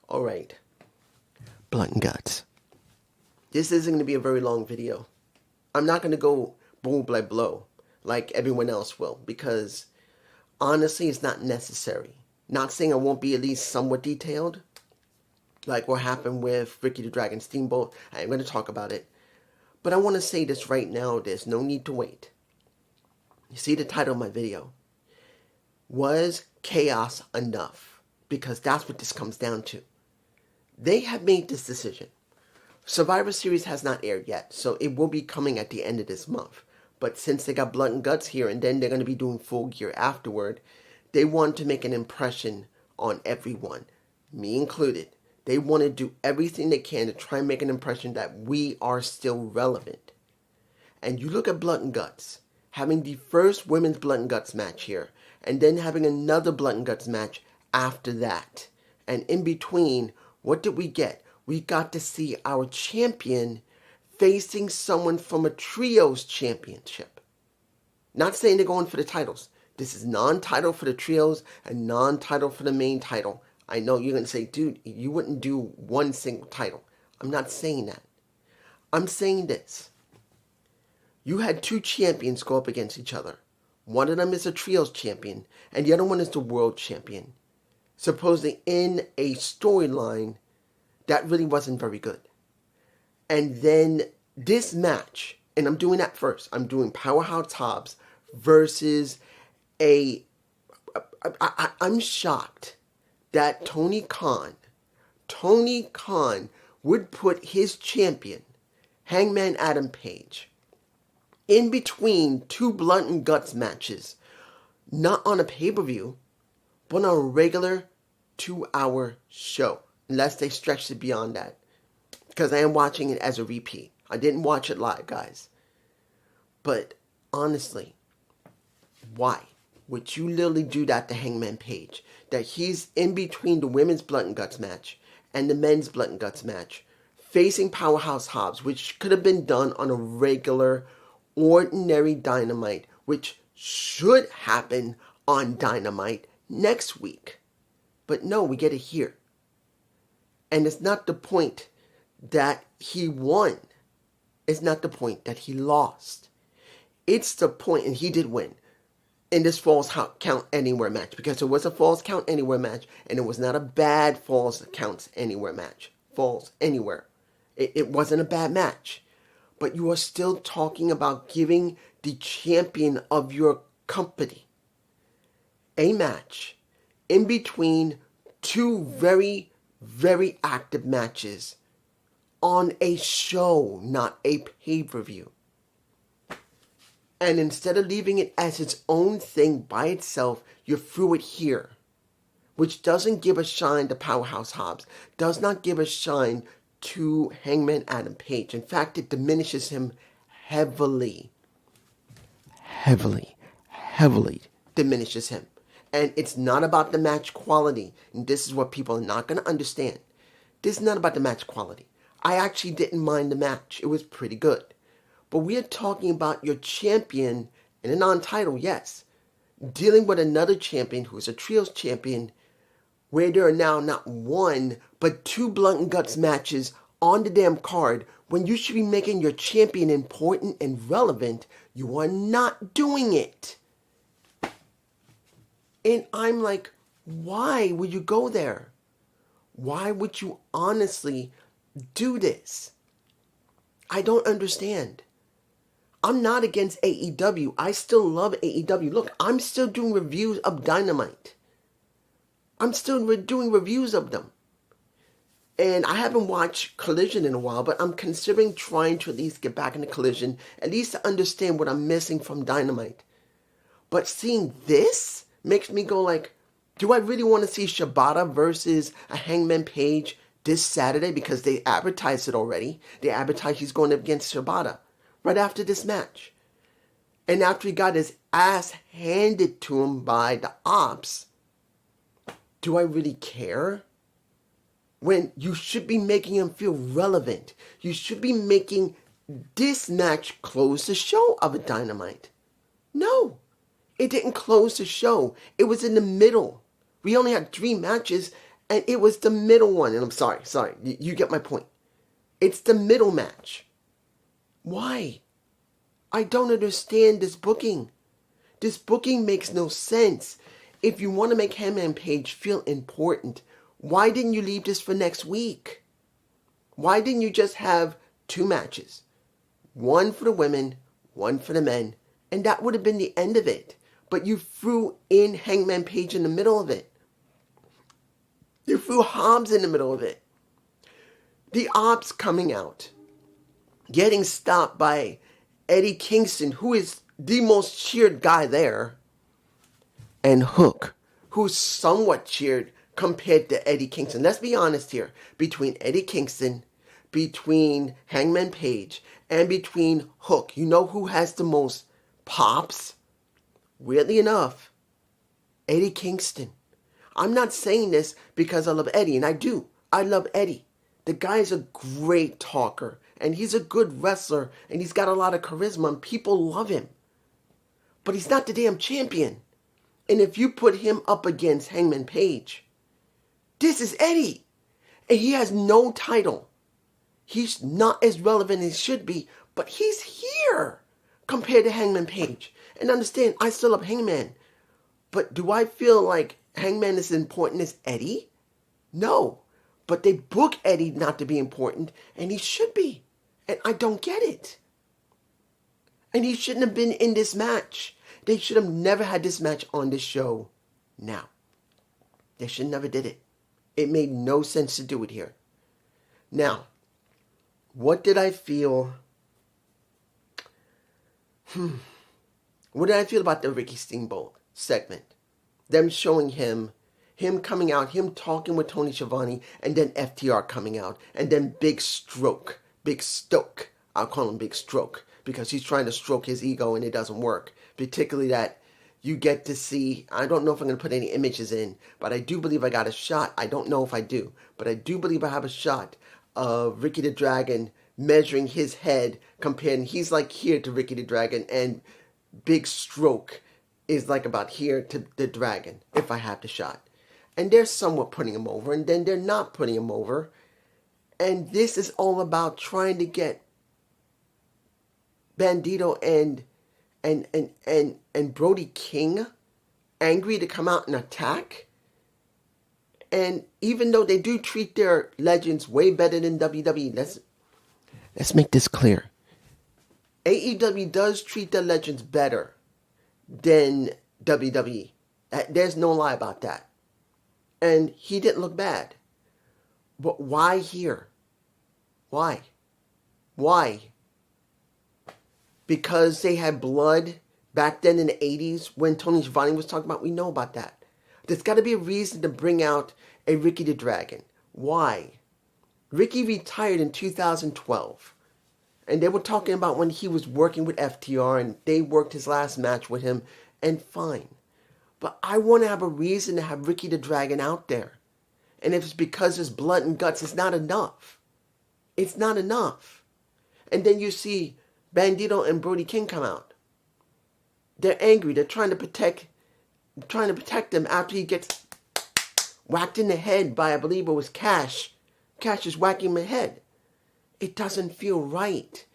Alright, blunt and guts. This isn't going to be a very long video. I'm not going to go blow by blow like everyone else will, because honestly it's not necessary. Not saying I won't be at least somewhat detailed, like what happened with Ricky the Dragon Steamboat. I'm going to talk about it. But I want to say this right now, there's no need to wait. You see the title of my video. Was chaos enough? Because that's what this comes down to. They have made this decision. Survivor Series has not aired yet, so it will be coming at the end of this month. But since they got Blood and Guts here, and then they're going to be doing Full Gear afterward, they want to make an impression on everyone, me included. They want to do everything they can to try and make an impression that we are still relevant. And you look at Blood and Guts, having the first women's Blood and Guts match here, and then having another Blood and Guts match after that. And in between, what did we get? We got to see our champion facing someone from a trios championship. Not saying they're going for the titles. This is non-title for the trios and non-title for the main title. I know you're going to say, dude, you wouldn't do one single title. I'm not saying that. I'm saying this. You had two champions go up against each other. One of them is a trios champion, and the other one is the world champion. Supposedly in a storyline that really wasn't very good. And then this match, and I'm doing that first. I'm doing Powerhouse Hobbs versus I'm shocked that Tony Khan would put his champion, Hangman Adam Page, in between two Blunt and Guts matches, not on a pay-per-view, but on a regular 2-hour show, unless they stretched it beyond that, because I am watching it as a repeat. I didn't watch it live, guys. But honestly, why would you literally do that to Hangman Page? That he's in between the women's Blunt and Guts match and the men's Blunt and Guts match, facing Powerhouse Hobbs, which could have been done on a regular, ordinary Dynamite, which should happen on Dynamite next week. But no, we get it here. And it's not the point that he won. It's not the point that he lost. It's the point, and he did win, in this Falls Count Anywhere match. Because it was a Falls Count Anywhere match, and it was not a bad Falls Counts Anywhere match. Falls Anywhere. It wasn't a bad match. But you are still talking about giving the champion of your company a match in between two very, very active matches on a show, not a pay-per-view. And instead of leaving it as its own thing by itself, you threw it here, which doesn't give a shine to Powerhouse Hobbs, does not give a shine to Hangman Adam Page. In fact, it diminishes him heavily diminishes him. And it's not about the match quality. And this is what people are not going to understand. This is not about the match quality. I actually didn't mind the match. It was pretty good. But we are talking about your champion in a non-title, yes, dealing with another champion who is a trios champion, where there are now not one, but two Blunt and Guts matches on the damn card. When you should be making your champion important and relevant, you are not doing it. And I'm like, why would you go there? Why would you honestly do this? I don't understand. I'm not against AEW. I still love AEW. Look, I'm still doing reviews of Dynamite. I'm still doing reviews of them. And I haven't watched Collision in a while, but I'm considering trying to at least get back into Collision, at least to understand what I'm missing from Dynamite. But seeing this makes me go like, do I really want to see Shibata versus a Hangman Page this Saturday? Because they advertised it already. They advertised he's going up against Shibata right after this match. And after he got his ass handed to him by the Ops, do I really care? When you should be making him feel relevant. You should be making this match close the show of a Dynamite. No, it didn't close the show. It was in the middle. We only had 3 matches, And it was the middle one. And I'm sorry. You get my point. It's the middle match. Why? I don't understand this booking. This booking makes no sense. If you want to make Hangman Page feel important, why didn't you leave this for next week? Why didn't you just have 2 matches? One for the women, one for the men, and that would have been the end of it. But you threw in Hangman Page in the middle of it. You threw Hobbs in the middle of it. The Ops coming out, getting stopped by Eddie Kingston, who is the most cheered guy there, and Hook, who's somewhat cheered compared to Eddie Kingston. Let's be honest here. Between Eddie Kingston, between Hangman Page, and between Hook, you know who has the most pops? Weirdly enough, Eddie Kingston. I'm not saying this because I love Eddie, and I do. I love Eddie. The guy's a great talker, and he's a good wrestler, and he's got a lot of charisma, and people love him. But he's not the damn champion. And if you put him up against Hangman Page, this is Eddie. And he has no title. He's not as relevant as he should be, but he's here compared to Hangman Page. And understand, I still love Hangman. But do I feel like Hangman is as important as Eddie? No. But they book Eddie not to be important, and he should be. And I don't get it. And he shouldn't have been in this match. They should have never had this match on this show now. They should never did it. It made no sense to do it here. Now, what did I feel? What did I feel about the Ricky Steamboat segment? Them showing him coming out, him talking with Tony Schiavone, and then FTR coming out, and then Big Stoke. I'll call him Big Stroke, because he's trying to stroke his ego and it doesn't work. Particularly that you get to see, I don't know if I'm going to put any images in, but I do believe I got a shot. I don't know if I do, but I do believe I have a shot of Ricky the Dragon measuring his head, comparing, he's like here to Ricky the Dragon, and Big Stroke is like about here to the Dragon, if I have the shot. And they're somewhat putting him over, and then they're not putting him over. And this is all about trying to get Bandito and Brody King angry to come out and attack. And even though they do treat their legends way better than WWE, let's make this clear. AEW does treat their legends better than WWE. There's no lie about that. And he didn't look bad. But why here? Why? Because they had blood back then in the 80s when Tony Schiavone was talking about? We know about that. There's got to be a reason to bring out a Ricky the Dragon. Why? Ricky retired in 2012. And they were talking about when he was working with FTR and they worked his last match with him, and fine. But I want to have a reason to have Ricky the Dragon out there. And if it's because there's blood and guts, it's not enough. It's not enough. And then you see Bandito and Brody King come out. They're angry. They're trying to protect him after he gets whacked in the head by, I believe it was Cash. Cash is whacking him in the head. It doesn't feel right.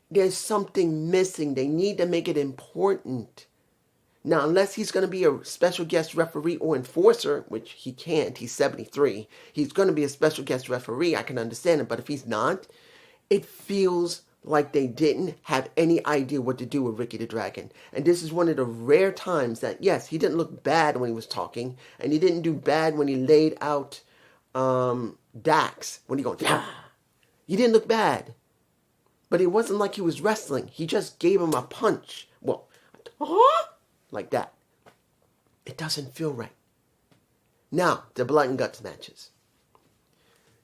There's something missing. They need to make it important. Now, unless he's going to be a special guest referee or enforcer, which he can't, he's 73, he's going to be a special guest referee, I can understand it, but if he's not, it feels like they didn't have any idea what to do with Ricky the Dragon. And this is one of the rare times that, yes, he didn't look bad when he was talking, and he didn't do bad when he laid out Dax, when he goes, yeah. He didn't look bad. But it wasn't like he was wrestling. He just gave him a punch. Well, like that. It doesn't feel right. Now, the blood and guts matches.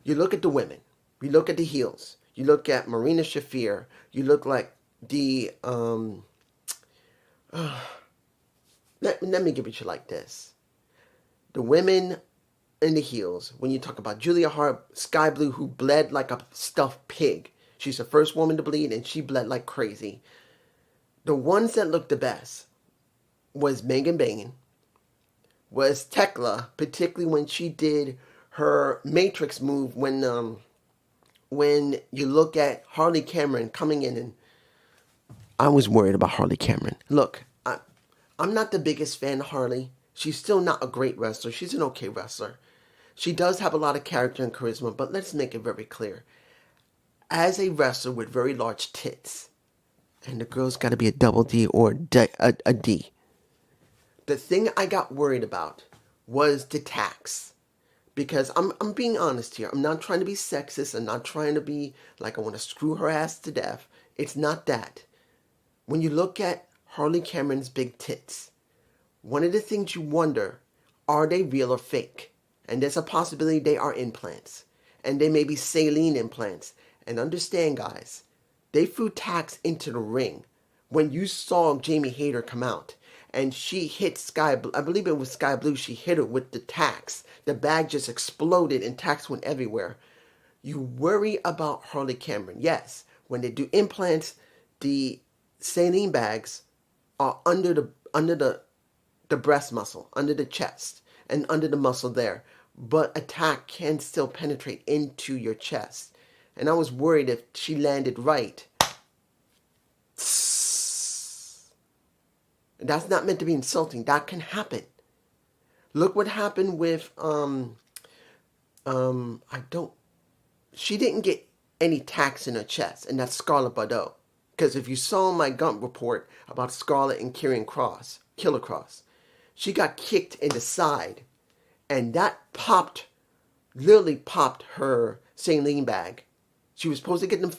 You look at the women. You look at the heels. You look at Marina Shafir. You look like the... let me give it you like this. The women and the heels, when you talk about Julia Hart, Sky Blue, who bled like a stuffed pig. She's the first woman to bleed, and she bled like crazy. The ones that looked the best was Megan Bangin, was Tekla, particularly when she did her Matrix move when you look at Harley Cameron coming in, and I was worried about Harley Cameron. Look, I'm not the biggest fan of Harley. She's still not a great wrestler. She's an okay wrestler. She does have a lot of character and charisma, but let's make it very clear. As a wrestler with very large tits, and the girl's got to be a double D or a D, the thing I got worried about was the tax. Because I'm being honest here. I'm not trying to be sexist. I'm not trying to be like I want to screw her ass to death. It's not that. When you look at Harley Cameron's big tits, one of the things you wonder, are they real or fake? And there's a possibility they are implants. And they may be saline implants. And understand, guys, they threw tax into the ring. When you saw Jamie Hayter come out, and she hit Sky Blue, I believe it was Sky Blue, she hit her with the tax. The bag just exploded and tax went everywhere. You worry about Harley Cameron. Yes, when they do implants, the saline bags are under the breast muscle, under the chest, and under the muscle there. But a tack can still penetrate into your chest. And I was worried if she landed right. That's not meant to be insulting. That can happen. Look what happened with she didn't get any tacks in her chest, and that's Scarlett Bordeaux. Because if you saw my Gump report about Scarlett and Killer Cross, she got kicked in the side, and that literally popped her saline bag. She was supposed to get them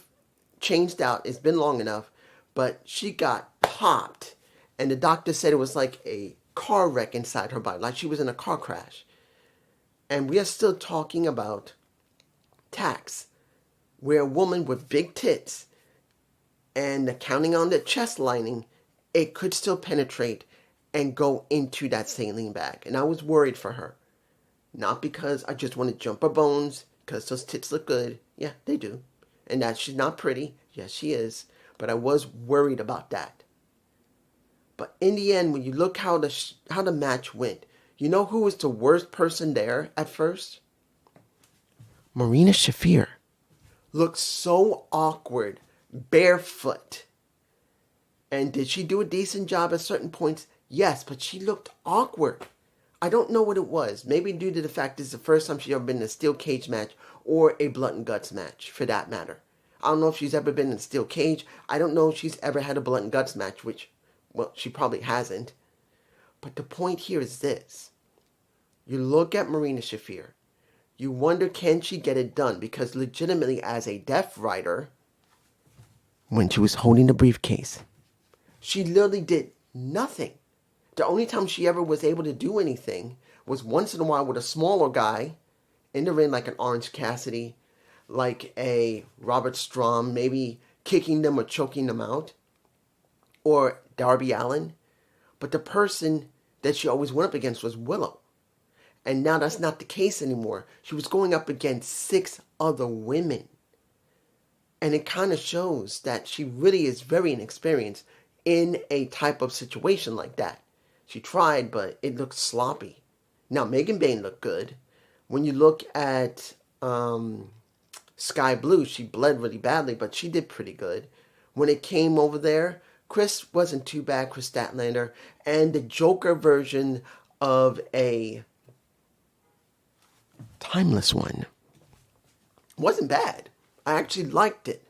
changed out. It's been long enough, but she got popped. And the doctor said it was like a car wreck inside her body, like she was in a car crash. And we are still talking about tax, where a woman with big tits and counting on the chest lining, it could still penetrate and go into that saline bag. And I was worried for her. Not because I just want to jump her bones, because those tits look good. Yeah, they do. And that she's not pretty. Yes, she is. But I was worried about that. But in the end, when you look how the match went, you know who was the worst person there at first? Marina Shafir. Looked so awkward, barefoot. And did she do a decent job at certain points? Yes, but she looked awkward. I don't know what it was. Maybe due to the fact it's the first time she's ever been in a steel cage match or a blood and guts match, for that matter. I don't know if she's ever been in a steel cage. I don't know if she's ever had a blood and guts match, which, well, she probably hasn't. But the point here is this. You look at Marina Shafir. You wonder, can she get it done? Because legitimately, as a Death Rider, when she was holding the briefcase, she literally did nothing. The only time she ever was able to do anything was once in a while with a smaller guy in the ring, like an Orange Cassidy, like a Robert Strom, maybe kicking them or choking them out, or Darby Allin. But the person that she always went up against was Willow. And now that's not the case anymore. She was going up against 6 other women. And it kind of shows that she really is very inexperienced in a type of situation like that. She tried, but it looked sloppy. Now, Megan Bayne looked good. When you look at Sky Blue, she bled really badly, but she did pretty good. When it came over there, Chris wasn't too bad, Chris Statlander. And the Joker version of a Timeless One wasn't bad. I actually liked it.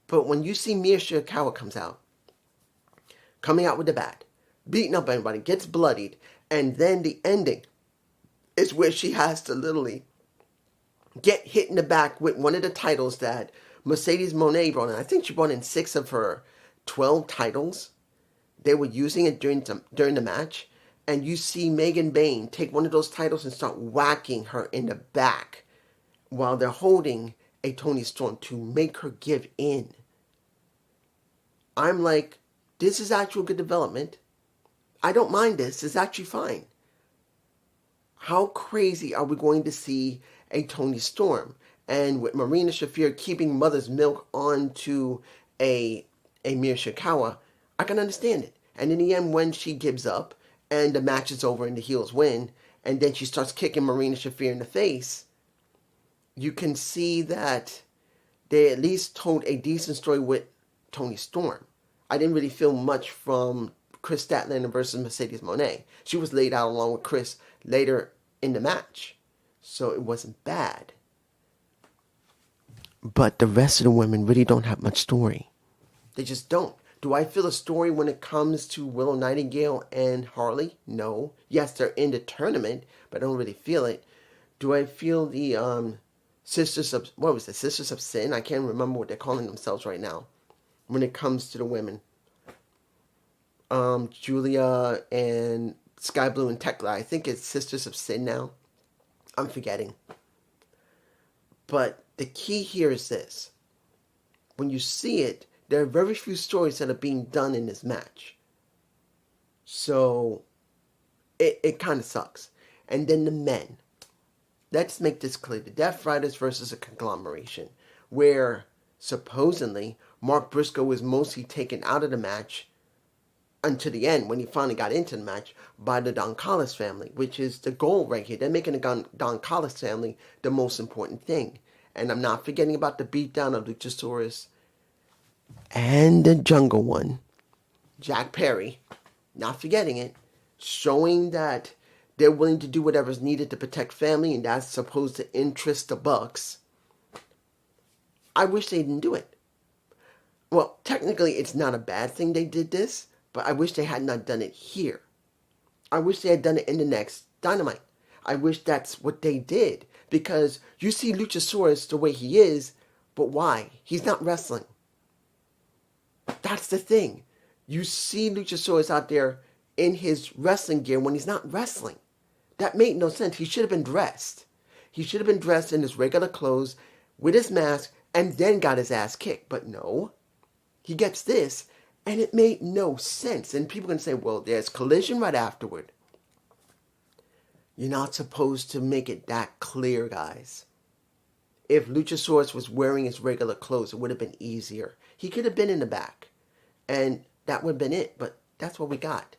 But when you see Mia Shirakawa coming out with the bat, beating up everybody, gets bloodied, and then the ending is where she has to literally get hit in the back with one of the titles that Mercedes Moné brought in. I think she brought in 6 of her 12 titles. They were using it during the match. And you see Megan Bayne take one of those titles and start whacking her in the back while they're holding a Toni Storm to make her give in. I'm like, this is actual good development. I don't mind this. It's actually fine. How crazy are we going to see a Toni Storm? And with Marina Shafir keeping Mother's Milk onto a Mia Shirakawa, I can understand it. And in the end, when she gives up and the match is over and the heels win, and then she starts kicking Marina Shafir in the face, you can see that they at least told a decent story with Toni Storm. I didn't really feel much from Chris Statlander versus Mercedes Moné. She was laid out along with Chris later in the match, so it wasn't bad. But the rest of the women really don't have much story. They just don't. Do I feel a story when it comes to Willow Nightingale and Harley? No. Yes, they're in the tournament, but I don't really feel it. Do I feel the Sisters of, what was it, Sisters of Sin? I can't remember what they're calling themselves right now when it comes to the women. Julia and Sky Blue and Tekla. I think it's Sisters of Sin now. I'm forgetting. But the key here is this. When you see it, there are very few stories that are being done in this match. So, it kind of sucks. And then the men. Let's make this clear. The Death Riders versus a conglomeration. Where, supposedly, Mark Briscoe was mostly taken out of the match until the end, when he finally got into the match, by the Don Callis family, which is the goal right here. They're making the Don Callis family the most important thing. And I'm not forgetting about the beatdown of Luchasaurus and the Jungle One, Jack Perry, not forgetting it, showing that they're willing to do whatever's needed to protect family, and that's supposed to interest the Bucks. I wish they didn't do it. Well, technically, it's not a bad thing they did this, but I wish they had not done it here. I wish they had done it in the next Dynamite. I wish that's what they did, because you see Luchasaurus the way he is, but why? He's not wrestling. That's the thing. You see Luchasaurus out there in his wrestling gear when he's not wrestling. That made no sense. He should have been dressed. He should have been dressed in his regular clothes with his mask and then got his ass kicked. But no, he gets this, and it made no sense. And people can say, well, there's collision right afterward. You're not supposed to make it that clear, guys. If Luchasaurus was wearing his regular clothes, it would have been easier. He could have been in the back, and that would have been it, but that's what we got.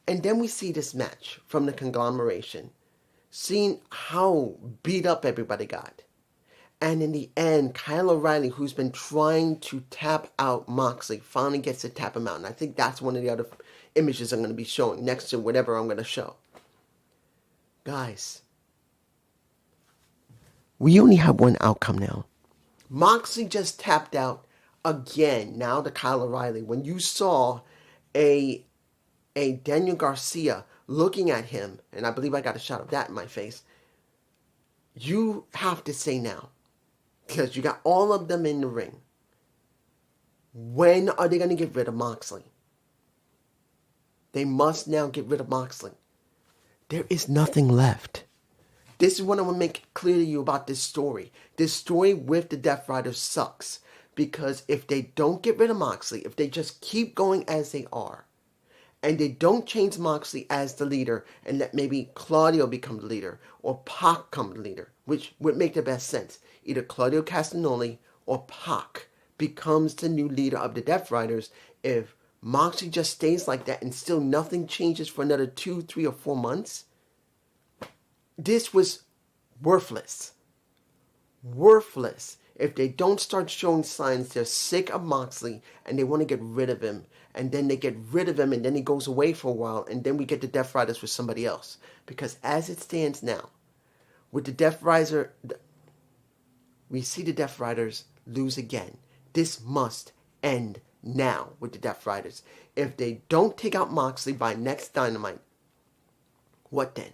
And then we see this match from the conglomeration, seeing how beat up everybody got. And in the end, Kyle O'Reilly, who's been trying to tap out Moxley, finally gets to tap him out. And I think that's one of the other images I'm going to be showing next to whatever I'm going to show. Guys, we only have one outcome now. Moxley just tapped out again, now to Kyle O'Reilly. When you saw a Daniel Garcia looking at him, and I believe I got a shot of that in my face, you have to say now, because you got all of them in the ring, when are they going to get rid of Moxley? They must now get rid of Moxley. There is nothing left. This is what I want to make clear to you about this story. This story with the Death Riders sucks. Because if they don't get rid of Moxley, if they just keep going as they are, and they don't change Moxley as the leader, and let maybe Claudio become the leader, or Pac become the leader, which would make the best sense. Either Claudio Castagnoli or Pac becomes the new leader of the Death Riders. If Moxley just stays like that and still nothing changes for another 2, 3, or 4 months, this was worthless. Worthless. If they don't start showing signs they're sick of Moxley and they want to get rid of him, and then they get rid of him and then he goes away for a while, and then we get the Death Riders with somebody else. Because as it stands now, with the Death Rider, we see the Death Riders lose again. This must end now with the Death Riders. If they don't take out Moxley by next Dynamite, what then?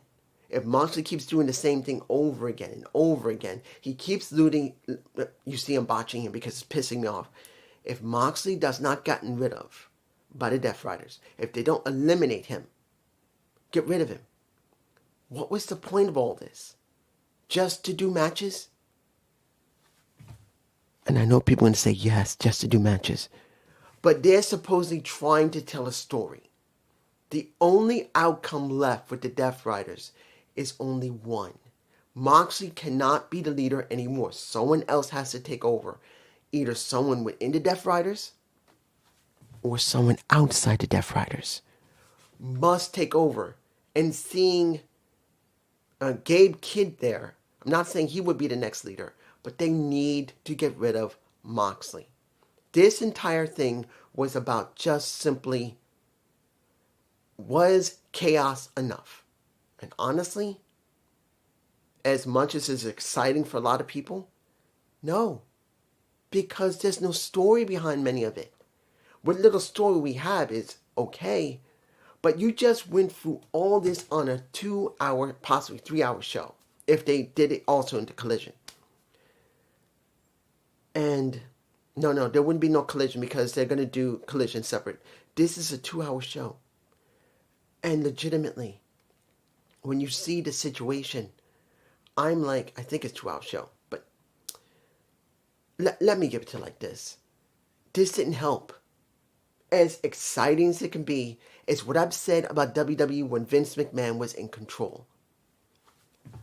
If Moxley keeps doing the same thing over again and over again, he keeps looting, you see him botching him because it's pissing me off. If Moxley does not gotten rid of by the Death Riders, if they don't eliminate him, get rid of him, what was the point of all this? Just to do matches? And I know people are going to say, yes, just to do matches. But they're supposedly trying to tell a story. The only outcome left with the Death Riders is only one. Moxley cannot be the leader anymore. Someone else has to take over. Either someone within the Death Riders or someone outside the Death Riders must take over. And seeing Gabe Kidd there. I'm not saying he would be the next leader, but they need to get rid of Moxley. This entire thing was about just simply, was chaos enough? And honestly, as much as it's exciting for a lot of people, no. Because there's no story behind many of it. What little story we have is okay, but you just went through all this on a 2-hour, possibly 3-hour show, if they did it also into Collision. And no, there wouldn't be no Collision because they're going to do Collision separate. This is a 2-hour show. And legitimately, when you see the situation, I'm like, I think it's a 2-hour show, but let me give it to like this. This didn't help. As exciting as it can be, it's what I've said about WWE when Vince McMahon was in control.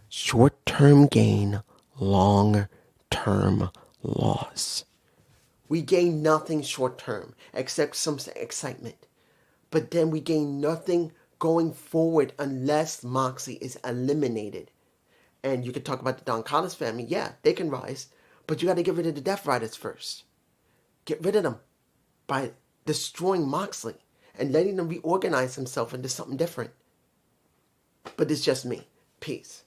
Short-term gain, long-term loss. We gain nothing short-term except some excitement. But then we gain nothing going forward unless Moxley is eliminated. And you can talk about the Don Callis family. Yeah, they can rise. But you got to get rid of the Death Riders first. Get rid of them by destroying Moxley and letting them reorganize himself into something different. But it's just me. Peace.